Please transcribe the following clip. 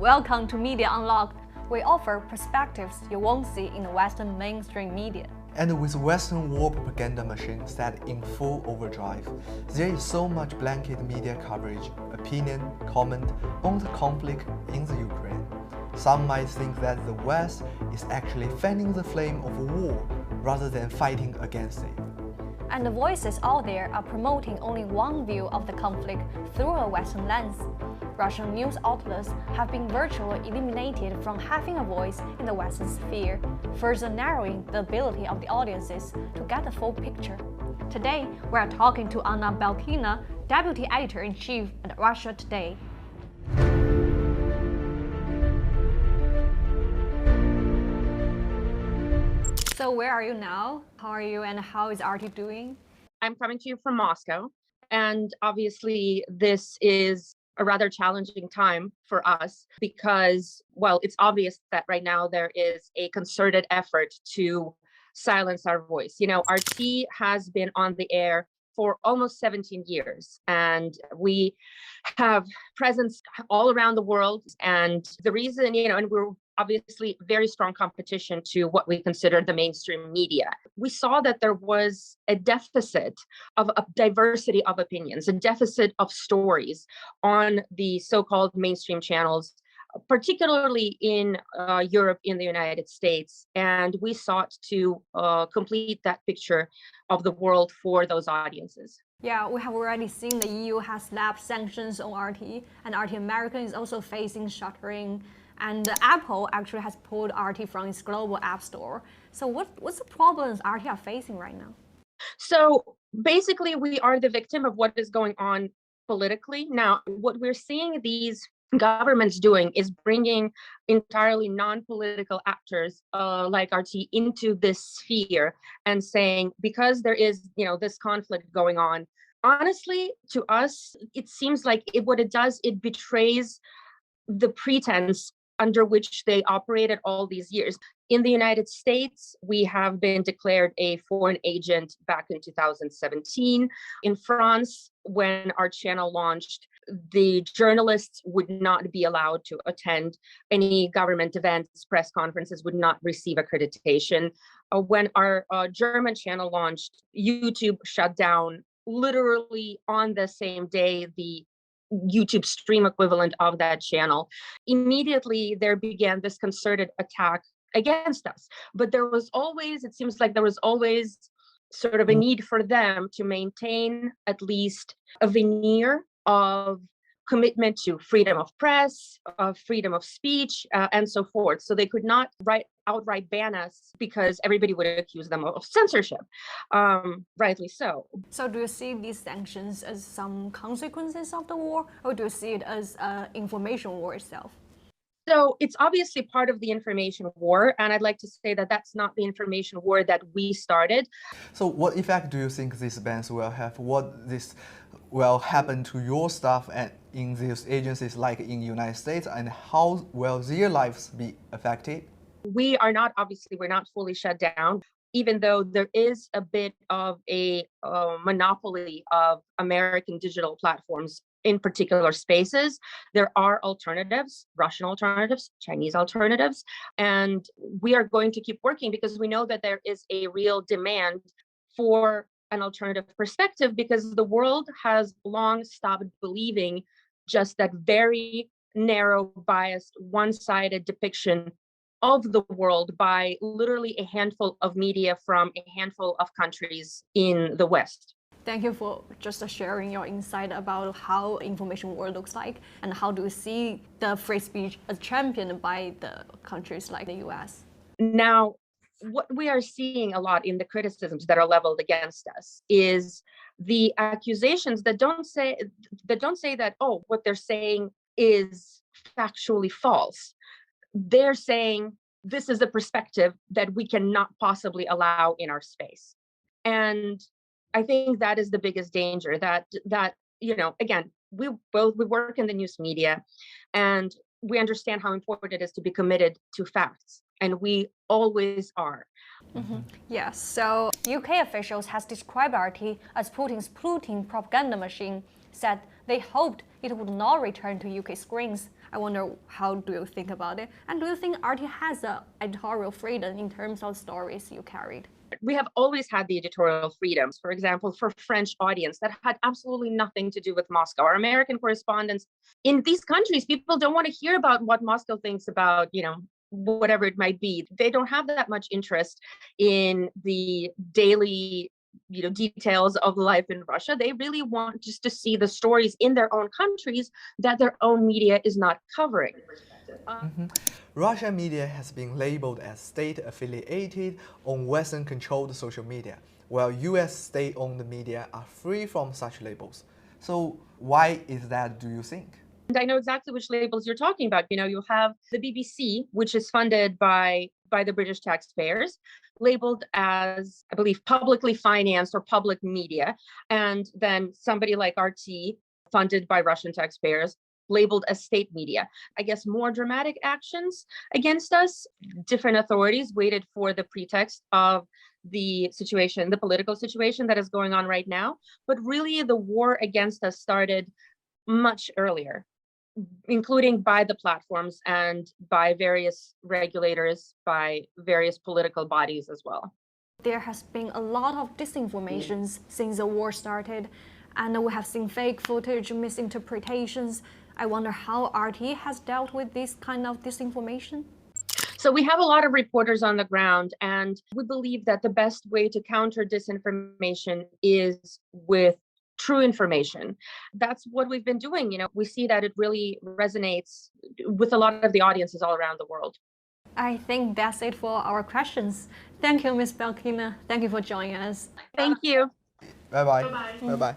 Welcome to Media Unlocked. We offer perspectives you won't see in the Western mainstream media. And with Western war propaganda machine set in full overdrive, there is so much blanket media coverage, opinion, comment on the conflict in the Ukraine. Some might think that the West is actually fanning the flame of war rather than fighting against it. And the voices out there are promoting only one view of the conflict through a Western lens. Russian news outlets have been virtually eliminated from having a voice in the Western sphere, further narrowing the ability of the audiences to get the full picture. Today, we are talking to Anna Belkina, Deputy Editor-in-Chief at Russia Today. So where are you now? How are you and how is RT doing? I'm coming to you from Moscow, and obviously this is a rather challenging time for us because, well, it's obvious that right now there is a concerted effort to silence our voice. You know, RT has been on the air for almost 17 years, and we have presence all around the world. And the reason, and we're obviously very strong competition to what we consider the mainstream media. We saw that there was a deficit of a diversity of opinions, a deficit of stories on the so-called mainstream channels, particularly in Europe, in the United States. And we sought to complete that picture of the world for those audiences. Yeah, we have already seen the EU has slapped sanctions on RT, and RT America is also facing shuttering. And Apple actually has pulled RT from its global app store. So what's the problems RT are facing right now? So basically, we are the victim of what is going on politically. Now, what we're seeing these governments doing is bringing entirely non-political actors like RT into this sphere and saying, because there is, this conflict going on, honestly, to us, it seems like what it does, it betrays the pretense under which they operated all these years. In the United States, we have been declared a foreign agent back in 2017. In France, when our channel launched, the journalists would not be allowed to attend any government events, press conferences, would not receive accreditation. When our German channel launched, YouTube shut down literally on the same day the YouTube stream equivalent of that channel. Immediately, there began this concerted attack against us. But it seems like there was always sort of a need for them to maintain at least a veneer of commitment to freedom of press, freedom of speech, and so forth. So they could not outright ban us because everybody would accuse them of censorship, rightly so. So do you see these sanctions as some consequences of the war, or do you see it as an information war itself? So it's obviously part of the information war, and I'd like to say that that's not the information war that we started. So what effect do you think these bans will have? What this will happen to your staff and in these agencies like in the United States, and how will their lives be affected? We're not fully shut down, even though there is a bit of a monopoly of American digital platforms in particular spaces. There are alternatives, Russian alternatives, Chinese alternatives, and we are going to keep working because we know that there is a real demand for an alternative perspective, because the world has long stopped believing just that very narrow, biased, one-sided depiction of the world by literally a handful of media from a handful of countries in the West. Thank you for just sharing your insight about how information war looks like and how do you see the free speech as championed by the countries like the US. Now, what we are seeing a lot in the criticisms that are leveled against us is the accusations that don't say that, what they're saying is factually false. They're saying this is a perspective that we cannot possibly allow in our space. And I think that is the biggest danger, that again, we work in the news media, and we understand how important it is to be committed to facts, and we always are. Mm-hmm. Yes, so UK officials has described RT as Putin's polluting propaganda machine, said They hoped it would not return to UK screens. I wonder, how do you think about it? And do you think RT has editorial freedom in terms of stories you carried? We have always had the editorial freedoms, for example, for French audience that had absolutely nothing to do with Moscow. Our American correspondents in these countries, people don't want to hear about what Moscow thinks about, whatever it might be. They don't have that much interest in the daily details of life in Russia. They really want just to see the stories in their own countries that their own media is not covering. Russian media has been labeled as state-affiliated or Western-controlled social media, while US state-owned media are free from such labels. So why is that, do you think? And I know exactly which labels you're talking about. You have the BBC, which is funded by the British taxpayers, labeled as, I believe, publicly financed or public media. And then somebody like RT, funded by Russian taxpayers, labeled as state media. I guess more dramatic actions against us. Different authorities waited for the pretext of the situation, the political situation that is going on right now. But really, the war against us started much earlier, including by the platforms and by various regulators, by various political bodies as well. There has been a lot of disinformation since the war started, and we have seen fake footage, misinterpretations. I wonder how RT has dealt with this kind of disinformation. So we have a lot of reporters on the ground, and we believe that the best way to counter disinformation is with true information. That's what we've been doing. We see that it really resonates with a lot of the audiences all around the world. I think that's it for our questions. Thank you, Ms. Belkina. Thank you for joining us. Thank you. Bye-bye. Bye-bye. Bye-bye.